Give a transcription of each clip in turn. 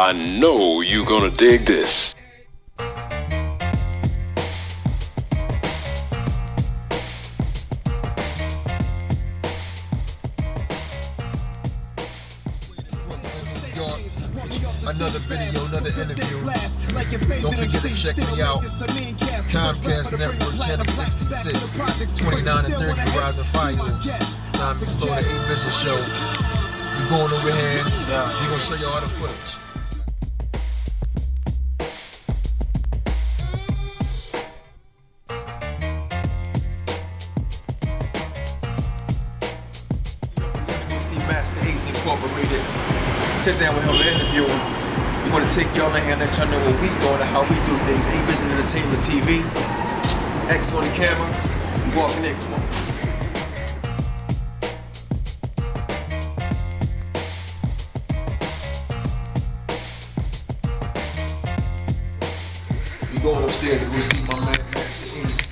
I know you're gonna dig this. Another video, another interview. Don't forget to check me out. Comcast Network, Channel 66, 29 and 30 Horizon Files. Time to slow the A-Vision show. We're going over here. We're going to show you all the footage. See Masta Ace Incorporated. Sit down with him and interview him. We want to take y'all in here and let y'all know what we doing and how we do things. A-Vision Entertainment TV. X on the camera. We walking in. Come on. We going upstairs to go see my man Masta Ace.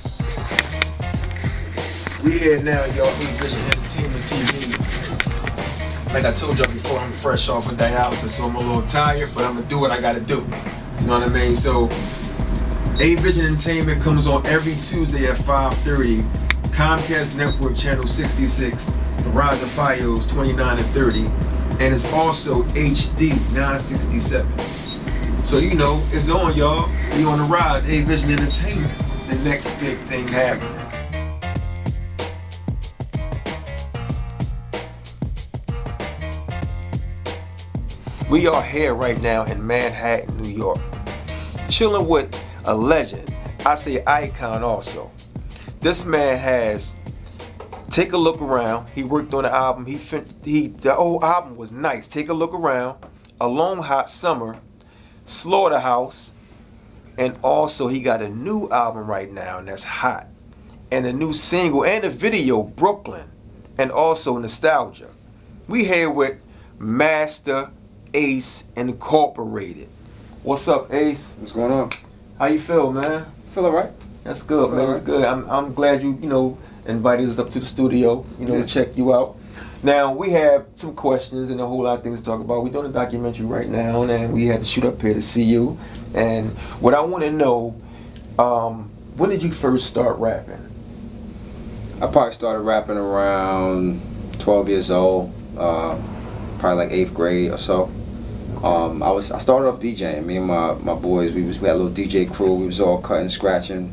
We here now, y'all. A-Vision Entertainment TV. Like I told y'all before, I'm fresh off of dialysis, so I'm a little tired, but I'm gonna do what I gotta do. You know what I mean? So, A-Vision Entertainment comes on every Tuesday at 5:30. Comcast Network, Channel 66, Horizon Files 29 and 30, and it's also HD 967. So you know, it's on, y'all. We on the rise, A-Vision Entertainment. The next big thing happening. We are here right now in Manhattan, New York, chilling with a legend. I say icon also. This man has, take a look around. He worked on the album. The old album was nice. Take a look around. A Long Hot Summer, Slaughterhouse, and also he got a new album right now, and that's hot. And a new single and a video, Breukelen, and also Nostalgia. We here with Masta Ace Incorporated. What's up, Ace? What's going on? How you feel, man? Feel alright. That's good, man. That's good. I'm glad you invited us up to the studio, to check you out. Now we have some questions and a whole lot of things to talk about. We're doing a documentary right now, and we had to shoot up here to see you. And what I want to know, when did you first start rapping? I probably started rapping around 12 years old, probably like 8th grade or so. I started off DJing. Me and my boys, we had a little DJ crew. We was all cutting, scratching,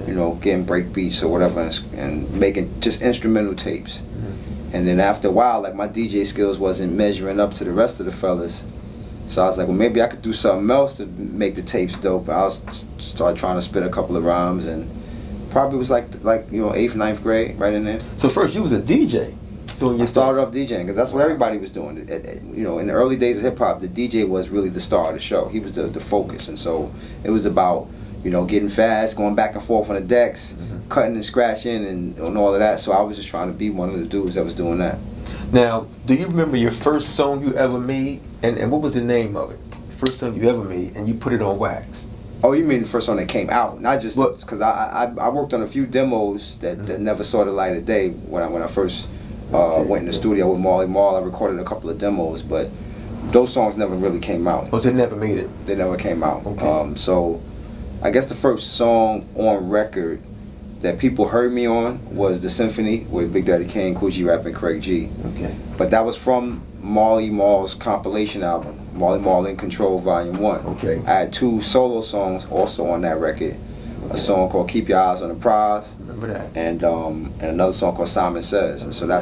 getting break beats or whatever, and making just instrumental tapes. Mm-hmm. And then after a while, like my DJ skills wasn't measuring up to the rest of the fellas. So I was like, well, maybe I could do something else to make the tapes dope. I started trying to spit a couple of rhymes, and probably was like 8th, 9th grade, right in there. So first you was a DJ. I started off DJing because that's what everybody was doing. In the early days of hip hop, the DJ was really the star of the show. He was the focus, and so it was about getting fast, going back and forth on the decks, cutting and scratching, and all of that. So I was just trying to be one of the dudes that was doing that. Now, do you remember your first song you ever made, and what was the name of it? First song you ever made, and you put it on wax? Oh, you mean the first song that came out? Not just because I worked on a few demos that never saw the light of day when I first. Went in the studio with Marley Marl. I recorded a couple of demos, but those songs never really came out. Oh, they never made it? They never came out. Okay. So I guess the first song on record that people heard me on was The Symphony with Big Daddy Kane, Cool G Rap, and Craig G. Okay. But that was from Marley Marl's compilation album, Marley Marl in Control Volume 1. Okay. I had 2 solo songs also on that record. A song called Keep Your Eyes on the Prize. Remember that. And another song called Simon Says. And so that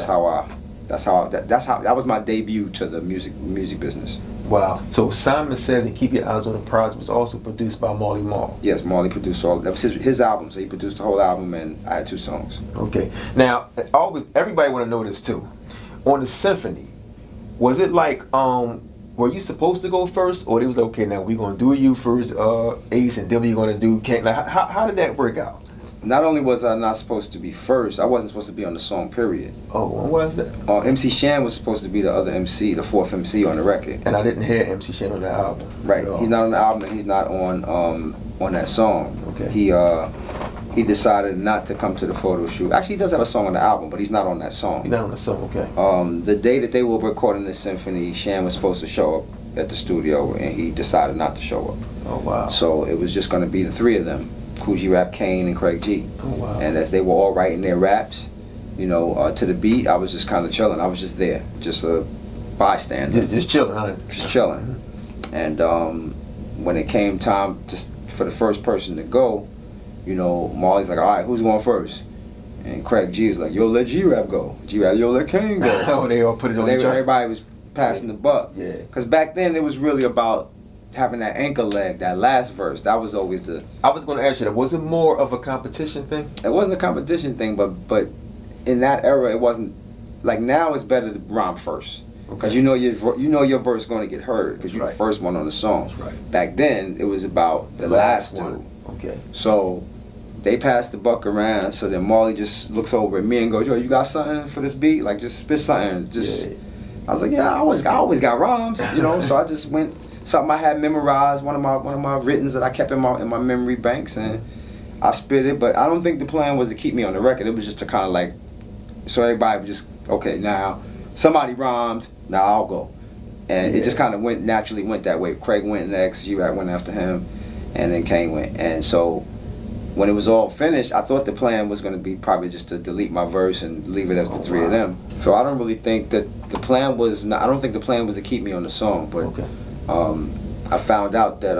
was my debut to the music business. Wow. So Simon Says and Keep Your Eyes on the Prize was also produced by Marley Marl. Yes, Marley produced all. That was his album, so he produced the whole album, and I had 2 songs. Okay. Now, everybody want to know this too. On the Symphony, was it like were you supposed to go first, or they was like, okay, now we're gonna do you first, Ace, and then we're gonna do Kent? Like, how did that work out? Not only was I not supposed to be first, I wasn't supposed to be on the song, period. Oh, what was that? MC Shan was supposed to be the other MC, the 4th MC on the record. And I didn't hear MC Shan on the album. Right, he's not on the album, and he's not on that song. Okay. He decided not to come to the photo shoot. Actually, he does have a song on the album, but he's not on that song. He's not on the song, okay. The day that they were recording the Symphony, Shan was supposed to show up at the studio, and he decided not to show up. Oh wow. So it was just going to be the three of them, Kool G Rap, Kane, and Craig G. Oh wow. And as they were all writing their raps, you know, to the beat, I was just kind of chilling. I was just there, just a bystander. Just chilling, huh? Just chilling. And when it came time for the first person to go, you know, Marley's like, all right, who's going first? And Craig G was like, yo, let G-Rap go. G-Rap, yo, let Kane go. Oh, they all put it on each other. Everybody was passing the buck. Yeah. Because back then, it was really about having that anchor leg, that last verse. That was always the... I was going to ask you that. Was it more of a competition thing? It wasn't a competition thing, but in that era, it wasn't... Like, now it's better to rhyme first. Because you know your verse going to get heard because you're the first one on the song. That's right. Back then, it was about the last one. Okay. So they passed the buck around. So then Marley just looks over at me and goes, "Yo, you got something for this beat? Like, just spit something." Just, I was like, "Yeah, I always got rhymes, you know." So I just went something I had memorized, one of my writtens that I kept in my memory banks, and I spit it. But I don't think the plan was to keep me on the record. It was just to kind of like, so everybody would just, okay, now somebody rhymed. Now I'll go, and it just kind of naturally went that way. Craig went next, G-Rap went after him, and then Kane went. And so when it was all finished, I thought the plan was going to be probably just to delete my verse and leave it as the three of them. So I don't really think that the plan was. I don't think the plan was to keep me on the song. But I found out that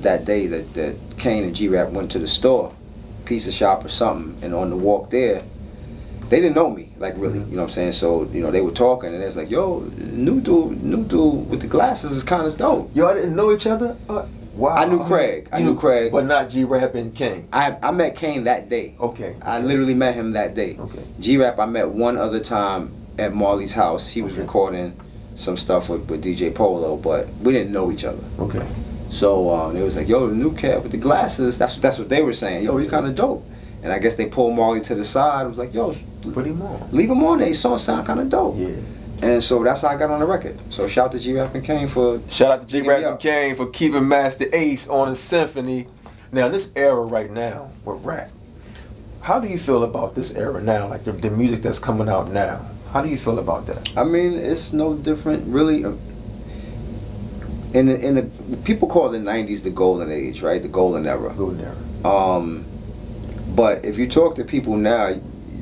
that day that Kane and G-Rap went to the store, pizza shop or something, and on the walk there, they didn't know me, like really, you know what I'm saying? So, you know, they were talking and they was like, yo, new dude with the glasses is kind of dope. Y'all didn't know each other? Wow. I knew Craig. I knew Craig. But not G-Rap and Kane. I met Kane that day. Okay. I literally met him that day. Okay. G-Rap I met one other time at Marley's house. He was recording some stuff with DJ Polo, but we didn't know each other. Okay. So they was like, yo, the new cat with the glasses, that's what they were saying. Yo, he's kind of dope. And I guess they pulled Marley to the side. I was like, yo, put him on. Leave him on there. His song sound kind of dope. Yeah. And so that's how I got on the record. So shout out to G-Rap and Kane for... Shout out to G-Rap and Kane for keeping Master Ace on the symphony. Now, this era right now with rap, how do you feel about this era now? Like the music that's coming out now. How do you feel about that? I mean, it's no different, really. In the people call the 90s the golden age, right? The golden era. Golden era. But if you talk to people now,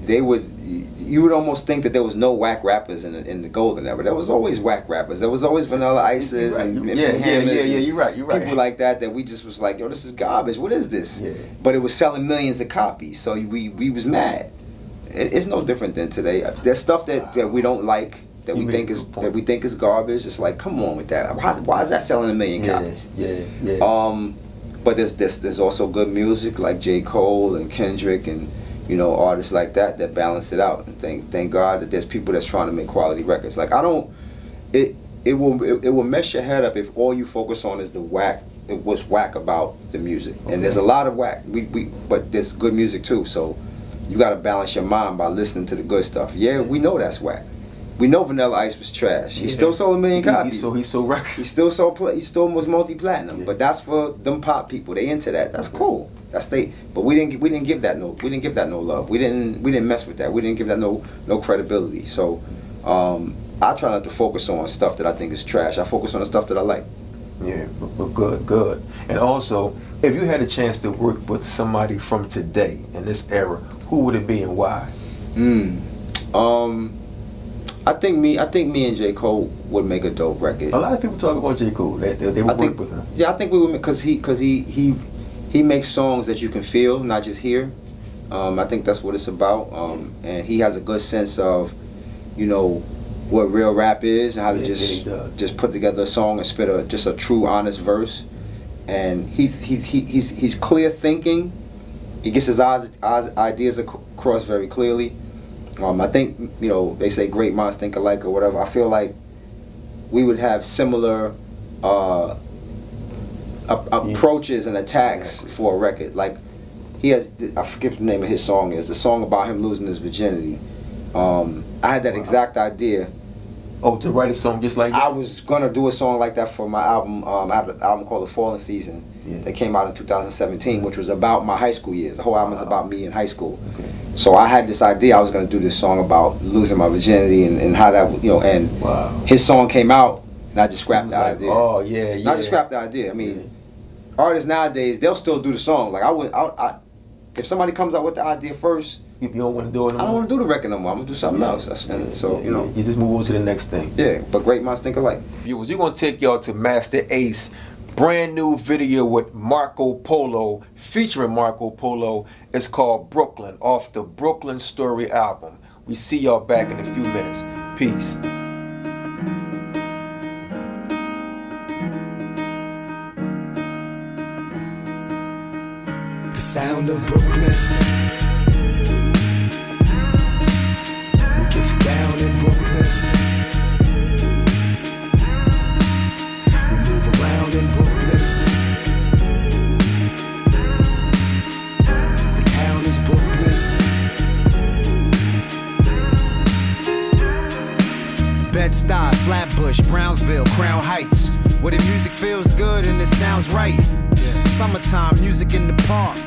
you would almost think that there was no whack rappers in the golden era. There was always whack rappers. There was always Vanilla Ices and MC Hammers. Yeah, you're right. People like that we just was like, yo, this is garbage. What is this? Yeah. But it was selling millions of copies, so we was mad. It's no different than today. There's stuff that we don't like, that we think is garbage. It's like, come on with that. Why is that selling a million copies? Yeah. But there's also good music like J. Cole and Kendrick and, you know, artists like that balance it out. And thank God that there's people that's trying to make quality records. Like it will mess your head up if all you focus on is what's whack about the music. Okay. And there's a lot of whack. But there's good music too. So you got to balance your mind by listening to the good stuff. Yeah, we know that's whack. We know Vanilla Ice was trash. He still sold 1 million copies. He sold records. He still was multi-platinum. Yeah. But that's for them pop people. They into that. That's cool. But we didn't give that no love. We didn't mess with that. We didn't give that no credibility. So I try not to focus on stuff that I think is trash. I focus on the stuff that I like. Yeah, but good. And also, if you had a chance to work with somebody from today in this era, who would it be and why? I think me and J. Cole would make a dope record. A lot of people talk about J. Cole. They would work with him. Yeah, I think we would, because he makes songs that you can feel, not just hear. I think that's what it's about. And he has a good sense of, you know, what real rap is and how to just put together a song and spit just a true, honest verse. And he's clear thinking. He gets his ideas across very clearly. I think, you know, they say great minds think alike or whatever. I feel like we would have similar approaches and attacks for a record. Like, he has, I forget the name of his song is, the song about him losing his virginity. I had that exact idea. Oh, to write a song just like that? I was going to do a song like that for my album. I have an album called The Fallen Season that came out in 2017, which was about my high school years. The whole album is about me in high school. Okay. So I had this idea. I was going to do this song about losing my virginity and how that, you know, and his song came out and I just scrapped the like, idea. oh yeah, yeah. I just scrapped the idea. I mean, artists nowadays, they'll still do the song. Like if somebody comes out with the idea first, you don't want to do it. I don't want to do the record no more. I'm gonna do something else. And so you know, you just move on to the next thing. Yeah, but great minds think alike. Viewers, we're gonna take y'all to Masta Ace. Brand new video with Marco Polo, featuring Marco Polo. It's called Breukelen, off the Breukelen Story album. We see y'all back in a few minutes. Peace. The sound of Breukelen. We get down in Breukelen. We move around in Breukelen. The town is Breukelen. Bed-Stuy, Flatbush, Brownsville, Crown Heights, where the music feels good and it sounds right. Summertime, music in the park.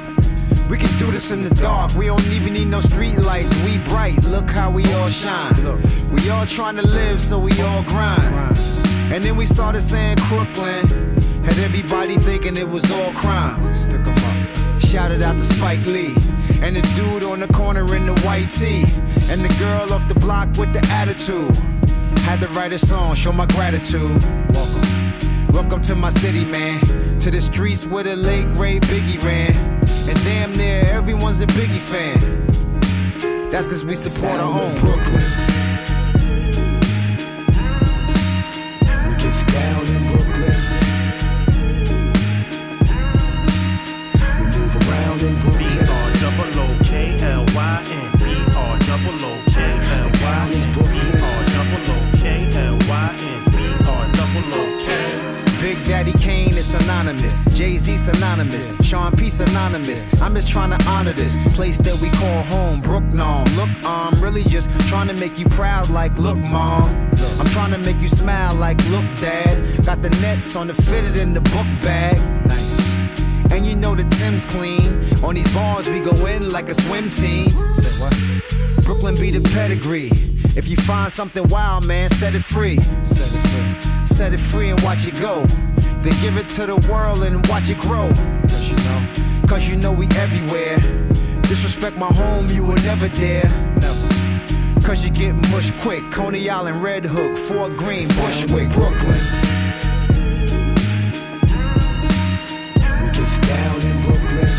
We can do this in the dark. We don't even need no street lights. We bright, look how we all shine. We all trying to live, so we all grind. And then we started saying Crooklyn. Had everybody thinking it was all crime. Stick 'em up. Shouted out to Spike Lee. And the dude on the corner in the white tee. And the girl off the block with the attitude. Had to write a song, show my gratitude. Welcome to my city, man. To the streets where the late great Biggie ran. And damn near everyone's a Biggie fan. That's cause we support our home Breukelen. We get down in Breukelen. We move around in Breukelen. B-R-O-O-K-L-Y-N. B-R-O-O-K-L-Y-N. B-R-O-O-K-L-Y-N. B-R-O-O-K. Big Daddy Kane is synonymous, Jay-Z synonymous, Sean P synonymous. I'm just trying to honor this place that we call home, Brooklyn. Look, I'm really just trying to make you proud like, look, Mom. I'm trying to make you smile like, look, Dad. Got the nets on the fitted in the book bag. Nice. And you know the Tim's clean. On these bars we go in like a swim team. Say what? Brooklyn be the pedigree. If you find something wild, man, set it free. Set it free. Set it free and watch it go. Then give it to the world and watch it grow. Cause you know we everywhere. Disrespect my home, you will never dare. Never. Cause you get mushed quick. Coney Island, Red Hook, Fort Greene, Bushwick, Brooklyn. We get down in Brooklyn.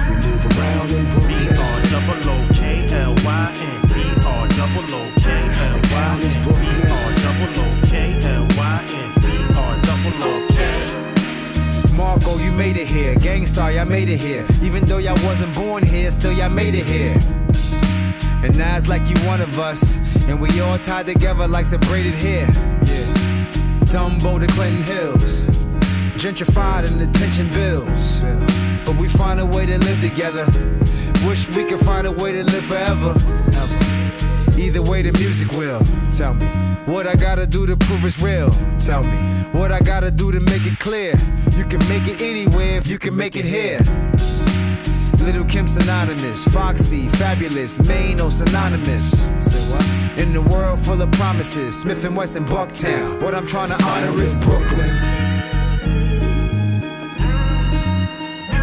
We move around in Brooklyn. B-R-O-O-K-L-Y-N. B-R-O-O-K-L-Y-N. B-R-O-O-K-L-Y-N. B-R-O-O-K. Marco, you made it here. Gangstar, y'all made it here. Even though y'all wasn't born here, still y'all made it here. And now it's like you one of us. And we all tied together like some braided hair. Yeah. Dumbo to Clinton Hills. Gentrified and attention bills. But we find a way to live together. Wish we could find a way to live forever. Either way the music will. Tell me what I gotta do to prove it's real. Tell me what I gotta do to make it clear. You can make it anywhere if you can make it here. Little Kim synonymous, Foxy, fabulous, Maino synonymous. Say what? In the world full of promises, Smith and Wesson, Bucktown. What I'm trying to honor is Brooklyn.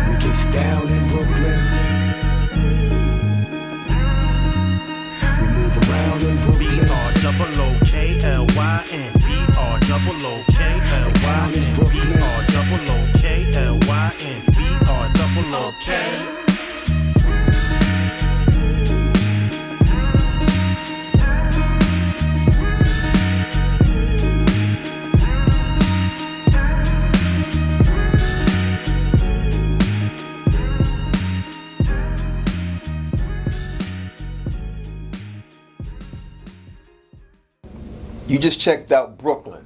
We get down in Brooklyn. We move around in Brooklyn. B-R-O-O-K-L-Y-N. B-R-O-O-K-L-Y-N. B-R-O-O-K-L-Y-N. B-R-O-O-K. You just checked out Breukelen,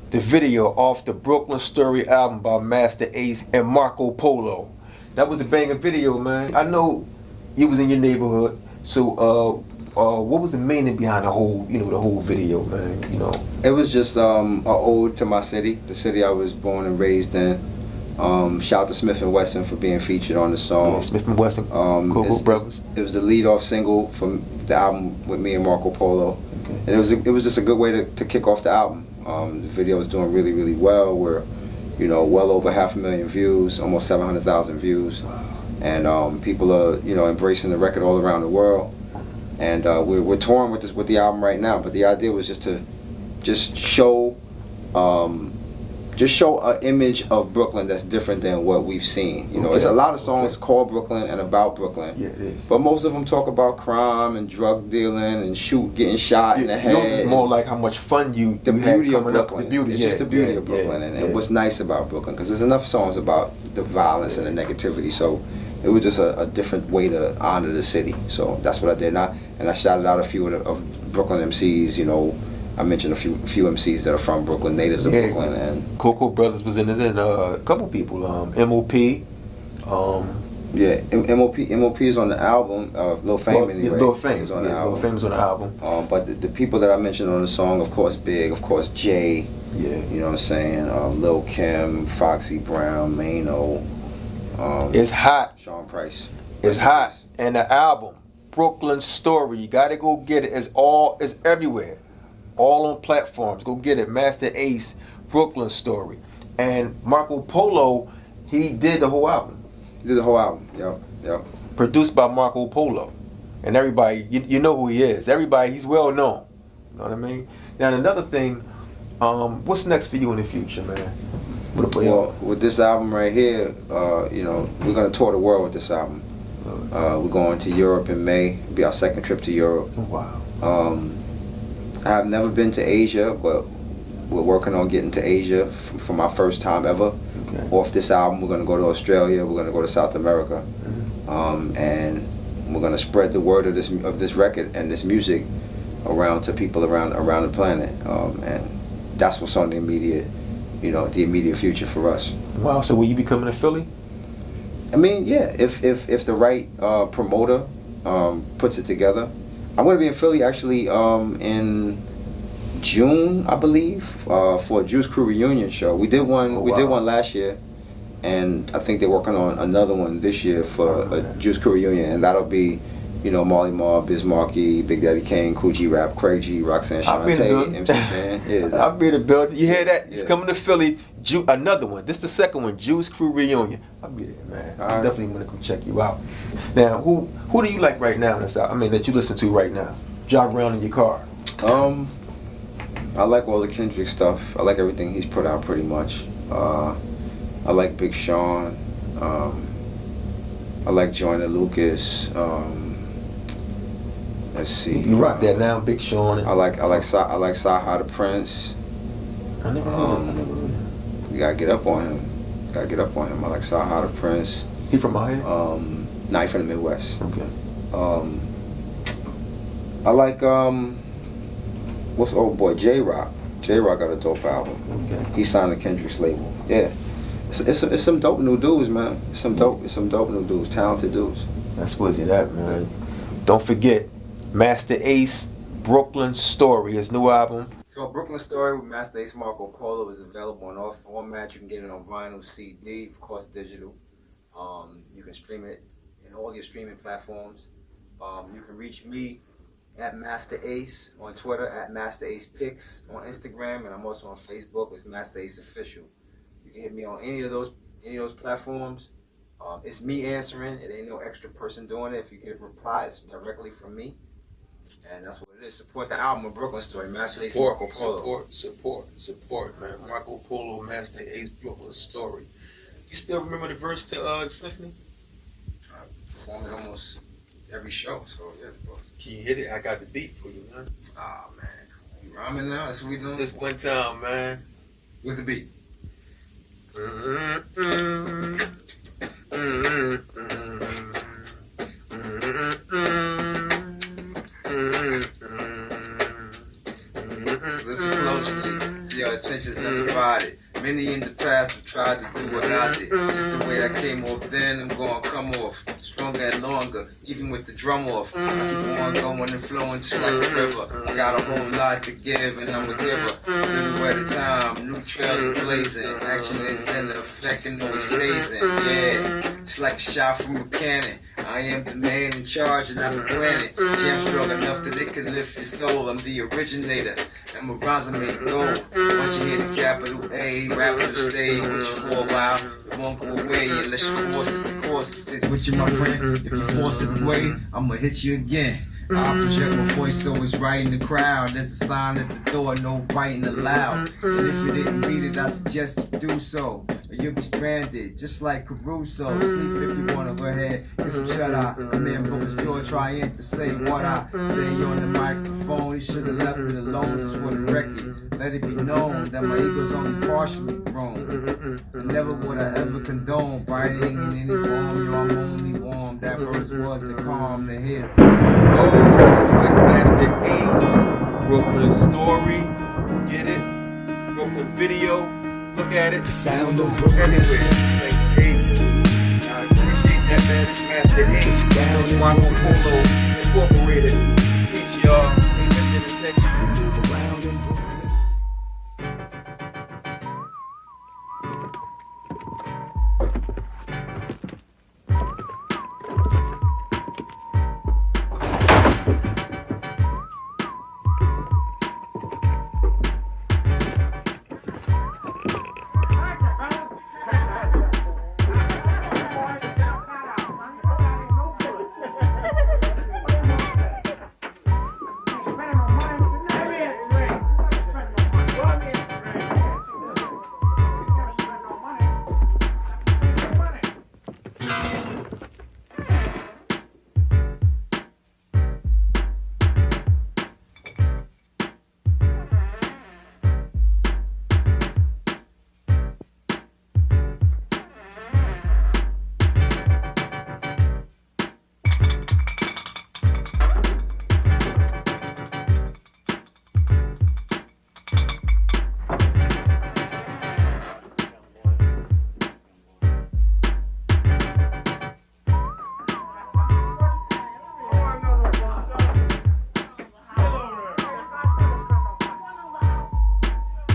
the video off the Breukelen Story album by Masta Ace and Marco Polo. That was a banger video, man. I know you was in your neighborhood, so what was the meaning behind the whole video, man? It was just an ode to my city, the city I was born and raised in. Shout out to Smith and Wesson for being featured on the song. Yeah, Smith and Wesson, cool brothers. It was the lead-off single from the album with me and Marco Polo. Okay. And it was just a good way to kick off the album. The video was doing really, really well. We're, you know, well over 500,000 views, almost 700,000 views, and people are, you know, embracing the record all around the world. And we're touring with the album right now. But the idea was just to show an image of Brooklyn that's different than what we've seen. You know, it's a lot of songs called Brooklyn and about Brooklyn. Yeah, it is. But most of them talk about crime and drug dealing and getting shot in the head. Yours is more like how much fun the beauty of Brooklyn. The beauty, it's just the beauty of Brooklyn and what's nice about Brooklyn, because there's enough songs about the violence and the negativity. So it was just a different way to honor the city. So that's what I did. And I shouted out a few of Brooklyn MCs. You know, I mentioned a few MCs that are from Brooklyn, natives of Brooklyn, and Coco Brothers was in it, and a couple people, MOP. MOP is on the album. Lil Fame anyway. Lil Fame is on the album. Lil Fame's on the album. But the people that I mentioned on the song, of course, Big, of course, Jay. Yeah. You know what I'm saying? Lil Kim, Foxy Brown, Mano. It's hot. Sean Price. It's hot, and the album, Brooklyn Story. You gotta go get it. It's everywhere. All on platforms. Go get it. Master Ace, Brooklyn Story. And Marco Polo, he did the whole album. He did the whole album. Yep. Produced by Marco Polo. And everybody, you know who he is. Everybody, he's well known. You know what I mean? Now, another thing, what's next for you in the future, man? Well, with this album right here, you know, we're going to tour the world with this album. We're going to Europe in May. It'll be our second trip to Europe. Oh, wow. I have never been to Asia, but we're working on getting to Asia for my first time ever. Okay. Off this album, we're going to go to Australia, we're going to go to South America, and we're going to spread the word of this record and this music around to people around the planet. And that's what's on the immediate future for us. Wow, so will you be coming to Philly? I mean, yeah, if the right promoter puts it together. I'm going to be in Philly actually in June, I believe, for a Juice Crew reunion show. We did one. We did one last year, and I think they're working on another one this year for a Juice Crew reunion, and that'll be, you know, Marley Marl, Biz Markie, Big Daddy Kane, Cool G Rap, Craig G, Roxanne Shante, MC Fan. Yeah, I'll be in the building. You hear that? He's coming to Philly. Another one. This is the second one. Juice Crew reunion. I'll be there, man. I definitely want to come check you out. Now, who do you like right now? That you listen to right now. Jog around in your car. I like all the Kendrick stuff. I like everything he's put out pretty much. I like Big Sean. I like Joyner Lucas. Let's see. You rock that now, Big Sean. I like SLAUGHTA the Prince. I never heard him. You gotta get up on him. I like SLAUGHTA the Prince. He from out here? Nah, he from the Midwest. Okay. I like what's old boy J-Rock. J-Rock got a dope album. Okay. He signed the Kendrick's label. Yeah. It's some dope new dudes, man. It's some dope new dudes, talented dudes. That's what's it at, man. Don't forget, Master Ace, Brooklyn Story, his new album. So Brooklyn Story with Master Ace Marco Polo is available in all formats. You can get it on vinyl, CD, of course digital. You can stream it in all your streaming platforms. You can reach me at Master Ace on Twitter, at Master Ace Pics on Instagram, and I'm also on Facebook. It's Master Ace Official. You can hit me on any of those platforms. It's me answering. It ain't no extra person doing it. If you give replies directly from me, and that's what it is. Support the album of Brooklyn Story, Master Ace Marco Polo. Support, man. Marco Polo, Master Ace, Brooklyn Story. You still remember the verse to Symphony? I perform it almost every show, so yeah. Can you hit it? I got the beat for you, man. Ah, man. You rhyming now? That's what we doing? This one time, man. What's the beat? Listen closely. See our attention's undivided. Many in the past have tried to do what I did. Just the way I came off then, I'm gonna come off stronger and longer, even with the drum off. I keep on going and flowing just like a river. I got a whole lot to give and I'm a giver. Little at a time, new trails are blazing. Action is in effect and no it stays in. Yeah, it's like a shot from a cannon. I I am the man in charge and I'm the planet. Jam strong enough that it can lift your soul. I'm the originator, and my rhymes are made of gold. Once you hear the capital A, rapper to stay with you for a while. It won't go away unless you force it. The course it stays with you, my friend. If you force it away, I'ma hit you again. I'll project my voice so it's right in the crowd. There's a sign at the door, no biting allowed. And if you didn't read it, I suggest you do so, or you'll be stranded, just like Caruso. Sleep if you wanna, go ahead, get some shut-eye. And then Booker's jaw trying to say what I say on the microphone. You should've left it alone just for the record. Let it be known that my ego's only partially grown. And never would I ever condone biting in any form. Yo, I'm only warm. That verse was the calm, the hits. Voice Master A's Breukelen story, get it? Breukelen video, look at it. The sound of Breukelen. Anywhere, thanks Ace. I appreciate that, man. It's Master Ace. Down Marco Polo Incorporated. Peace, y'all. Ain't just entertainment. We move around in Breukelen.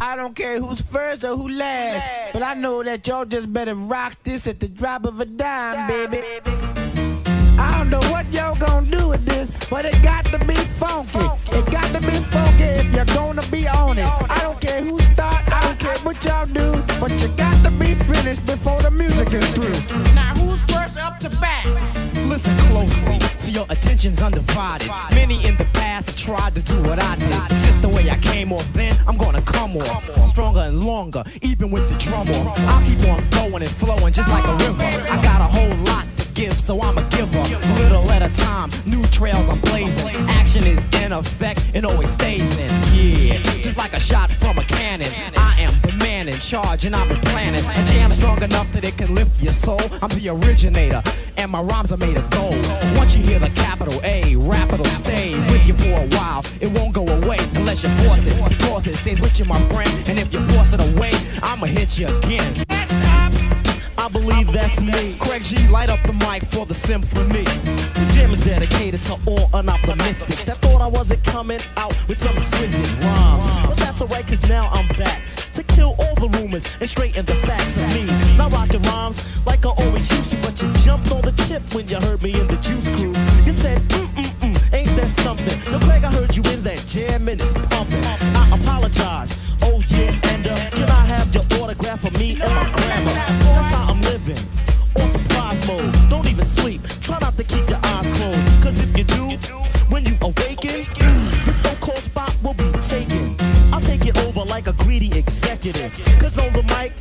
I don't care who's first or who last, but I know that y'all just better rock this at the drop of a dime, baby. I don't know what y'all gonna do with this, but it got to be funky. It got to be funky if you're gonna be on it. I don't care who start, I don't care what y'all do, but you got to be finished before the music is through. Now who's first up to bat? Listen closely, so your attention's undivided. Many in the past have tried to do what I did. It's just the way I came off then, I'm gonna come off stronger and longer, even with the drum off. I'll keep on going and flowing just like a river. I got a whole lot to give, so I'm a giver. Little at a time, new trails I'm blazing. Action is in effect, it always stays in. Yeah, just like a shot from a cannon. I am the man in charge and I've been planning a jam strong enough that it can lift your soul. I'm the originator and my rhymes are made of gold. Once you hear the capital A, rap it'll stay with you for a while. It won't go away unless you force it. Because it stays with you, my friend. And if you force it away, I'ma hit you again. I believe that's me. Craig G, light up the mic for the symphony. This jam is dedicated to all unoptimistics that thought I wasn't coming out with some exquisite rhymes. But that's alright, cause now I'm back to kill all the rumors and straighten the facts of me. Not rocking rhymes like I always used to, but you jumped on the tip when you heard me in the Juice Cruise. You said, ain't that something? Yo, Craig, I heard you in that jam and it's pumping. I apologize, oh yeah, and can I have your autograph for me and my grammar? That's how I'm living, on surprise mode. Don't even sleep, try not to keep your eyes closed. Cause if you do, when you awaken, the so-called spot will be taken. I'll take it over like a greedy executive. Cause on the mic,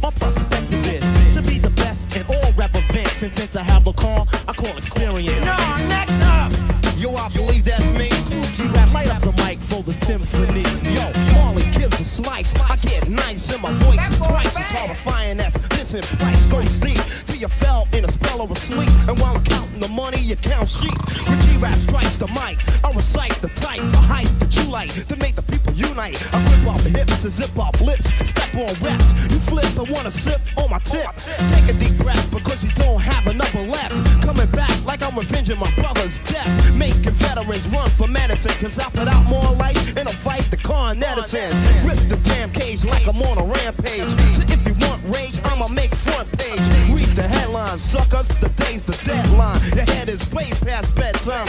my perspective is to be the best in all rap events. And since I have a call, I call experience. Next up! Yo, I believe that's me. G-Rap, light up the mic for the symphony. Yo, Marley gives a slice. I get nice and my voice is twice as horrifying as this in price goes deep. Till you fell in a spell of sleep. And while I'm counting the money, you count sheep. When G-Rap strikes the mic, I recite the type, the height that you like to make the people unite. I grip off hips and zip off lips, step on reps. You flip and wanna sip on my tip. Take a deep breath because you don't have another left. Coming back like I'm revenging my brother's death. Making veterans run for medicine, cause I put out more life in a fight the con netizens. Rip the damn cage like I'm on a rampage. So if you want rage, I'ma make front page. Read the headlines, suckers, the day's the deadline. line. Your head is way past bedtime.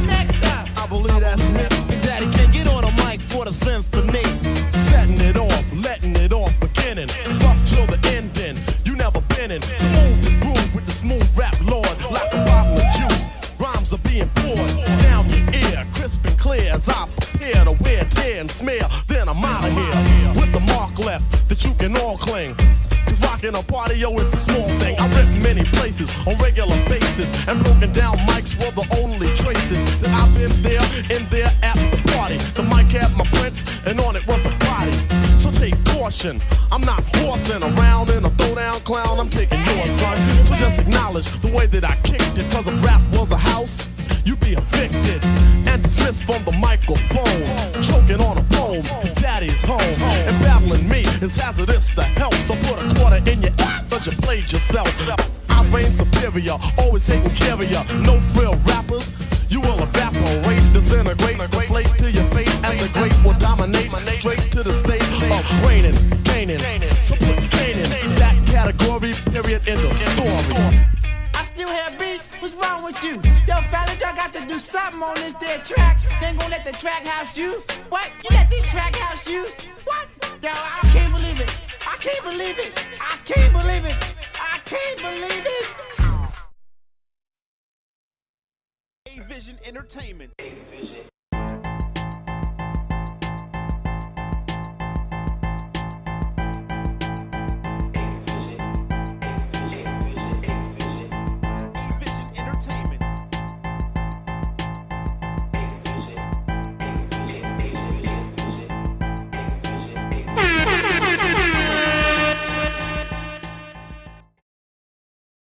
Next up. I believe that's next. Your daddy can't get on a mic for the symphony. Setting it off, letting it off, beginning. Rough till the ending. You never been in. The move, the groove with the smooth rap lord. Like a bottle of juice. Rhymes are being poured down your ear, crisp and clear as I prepare to wear, tear, and smear. Then I'm out of here with the mark left that you can all cling. Cause rocking a party, yo, is a small thing. I rip many places on regular basis, and broken down mics were the only traces that I've been there, in there at the party. The mic had my prints, and on it was a body. So take caution, I'm not horsing around in a throwdown clown. I'm taking yours, son. So just acknowledge the way that I kicked it. Cause if rap was a house, you'd be evicted and dismissed from the microphone. Choking on a poem, cause daddy's home. And battling me is hazardous to health. So put a quarter in your ass, cause you played yourself. I reign superior, always taking care of ya. No frill rappers, you will evaporate, disintegrate, deflate to your fate. And the great will dominate, straight to the state of reigning, gaining. So put Kane in that category, period, in the story. I still have beats. What's wrong with you? Yo, fellas, y'all got to do something on this there track. They ain't gonna let the track house you. What? You let these track house you? What? Yo, I can't believe it. I can't believe it. I can't believe it. I can't believe it. A Vision Entertainment.